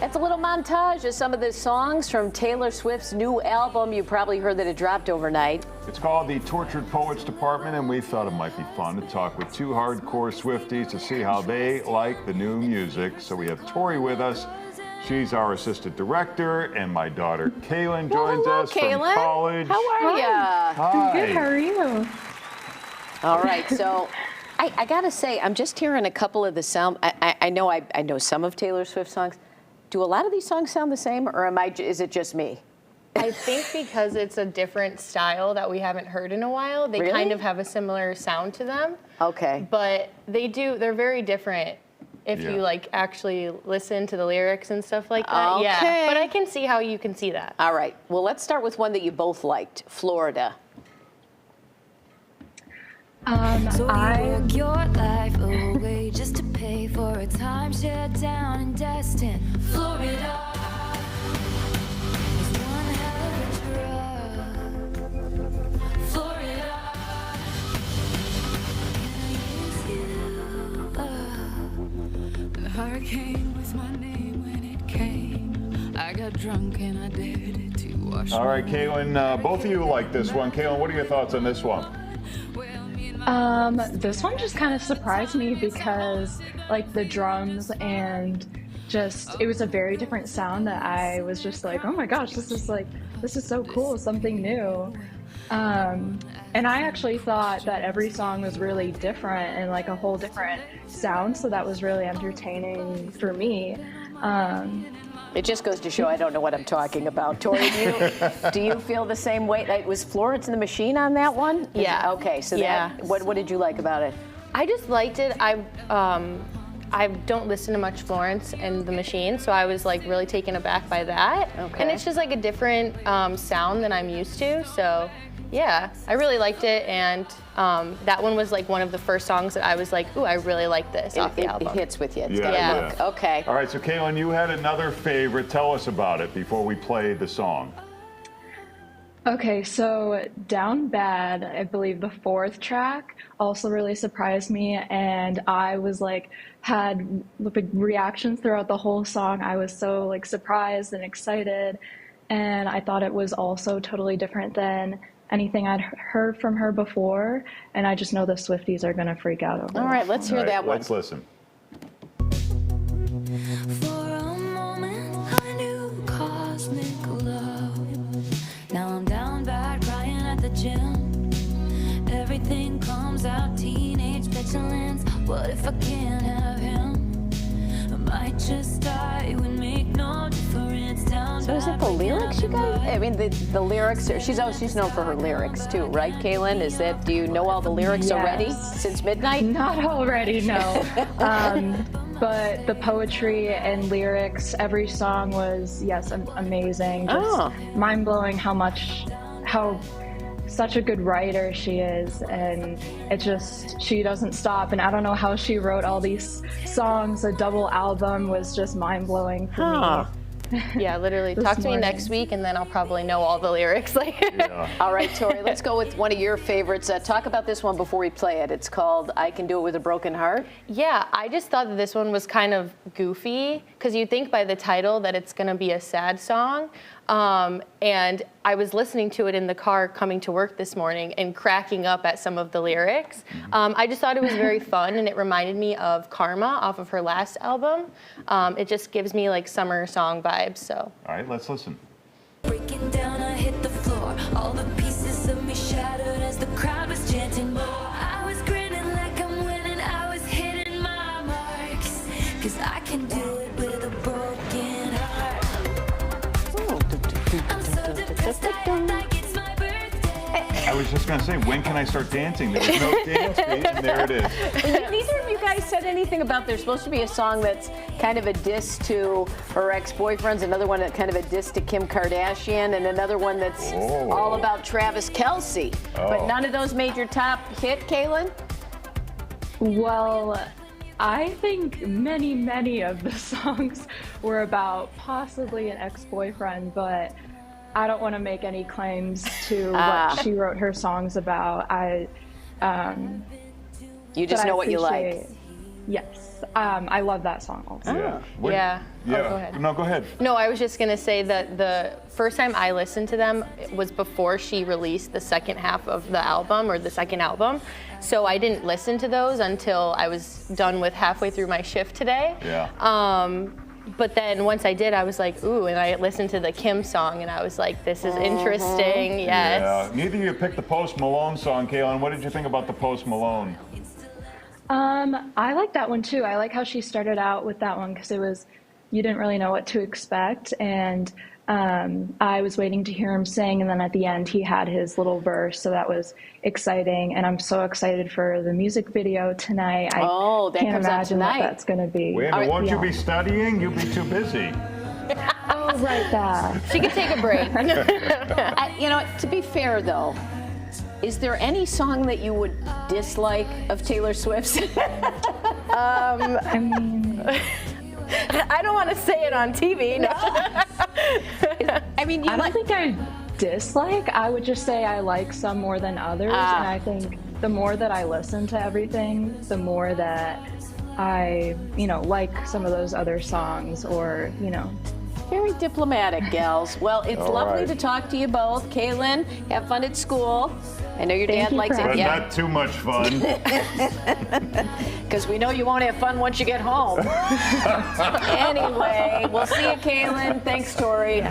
That's a little montage of some of the songs from Taylor Swift's new album. You probably heard that it dropped overnight. It's called the Tortured Poets Department, and we thought it might be fun to talk with two hardcore Swifties to see how they like the new music. So we have Tori with us. She's our assistant director, and my daughter Kaylin joins us Kaylin. from college. How are you? Hi. Good, how are you? All right, so I gotta say, I'm just hearing a couple of the sound. I know some of Taylor Swift songs. Do a lot of these songs sound the same, or is it just me? I think because it's a different style that we haven't heard in a while, they Really? kind of have a similar sound to them. Okay. But they're very different if Yeah. you like actually listen to the lyrics and stuff like that. Okay. Yeah. But I can see how you can see that. All right. Well, let's start with one that you both liked, Florida. So you work your life away just to pay for a timeshare down in Destin, Florida. It's one hell of a drug, Florida. Can I use you? The hurricane was my name when it came. I got drunk and I dared it to wash. All right, Kaylin, both of you like this one. Kaylin, what are your thoughts on this one? This one just kind of surprised me because like the drums and just, it was a very different sound that I was just like, oh my gosh, this is so cool, something new. And I actually thought that every song was really different and like a whole different sound, so that was really entertaining for me. It just goes to show I don't know what I'm talking about. Tori, do you feel the same way? Like, was Florence and the Machine on that one? Yeah. Okay, so Yeah. what did you like about it? I just liked it. I don't listen to much Florence and the Machine, so I was like really taken aback by that. Okay. And it's just like a different sound than I'm used to. So yeah, I really liked it, and that one was like one of the first songs that I was like, ooh, I really like this off the album. It hits with you. It's Yeah, got a yeah. look. Okay. All right, so Kaylin, you had another favorite. Tell us about it before we play the song. Okay, so Down Bad, I believe the fourth track, also really surprised me, and I was like, had big reactions throughout the whole song. I was so like surprised and excited, and I thought it was also totally different than anything I'd heard from her before, and I just know the Swifties are gonna freak out over All it. right, let's hear All right, that one. let's listen. For a moment, I knew cosmic love. Now I'm down bad, crying at the gym. Everything comes out, teenage petulance. What if I can't have him? I might just die, it would make no difference. Down So is it bad, the breaking lyrics up you in guys? bed. I mean, the lyrics. She's known for her lyrics too, right, Kaylin? Do you know all the lyrics already Yes. since midnight? Not already, no. But the poetry and lyrics, every song was, yes, amazing. Just mind-blowing how such a good writer she is, and she doesn't stop. And I don't know how she wrote all these songs. A double album was just mind-blowing for me. Yeah, literally. This Talk to me morning. next week, and then I'll probably know all the lyrics. Like, All right, Tori, let's go with one of your favorites. Talk about this one before we play it. It's called I Can Do It With a Broken Heart. yeah, I just thought that this one was kind of goofy because you think by the title that it's going to be a sad song. And I was listening to it in the car coming to work this morning and cracking up at some of the lyrics. I just thought it was very fun, and it reminded me of Karma off of her last album. It just gives me like summer song vibes. So All right, let's listen. Breaking down, I hit the floor. All the pieces of me shattered as the crowd was chanting more. I was grinning like I'm winning. I was hitting my marks. 'Cause I can do it with a broken heart. I'm so depressed, I act like it's my birthday. I was just going to say, when can I start dancing? There was no dance beat, and there it is. Neither of you guys said anything about there's supposed to be a song that's kind of a diss to her ex-boyfriends, another one that's kind of a diss to Kim Kardashian, and another one that's all about Travis Kelce. But none of those made your top hit, Kaylin? Well, I think many of the songs were about possibly an ex-boyfriend, but I don't want to make any claims to what she wrote her songs about. You just know what you like. Yes. I love that song also. Yeah. Yeah. Oh, Yeah. go ahead. No, go ahead. No, I was just gonna say that the first time I listened to them was before she released the second half of the album, or the second album. So I didn't listen to those until I was done with halfway through my shift today. Yeah. But then once I did, I was like, ooh, and I listened to the Kim song, and I was like, this is interesting. Yes. Yeah. Neither of you picked the Post Malone song, Kaylin. What did you think about the Post Malone? I like that one too. I like how she started out with that one because you didn't really know what to expect, and I was waiting to hear him sing, and then at the end he had his little verse, so that was exciting. And I'm so excited for the music video tonight. Oh, that can't comes out imagine tonight. what that's going to be. Wait, but won't you Yeah. be studying? You'll be too busy. Oh, right, that. She could take a break. To be fair though, is there any song that you would dislike of Taylor Swift's? I mean, I don't want to say it on TV. No. I mean, you I don't think I dislike. I would just say I like some more than others, and I think the more that I listen to everything, the more that I, like some of those other songs, or Very diplomatic, gals. Well, it's All lovely right. to talk to you both. Kaylin, have fun at school. I know your Thank dad you likes for it. But Yeah, not too much fun. because we know you won't have fun once you get home. Anyway, we'll see you, Kaylin. Thanks, Tori.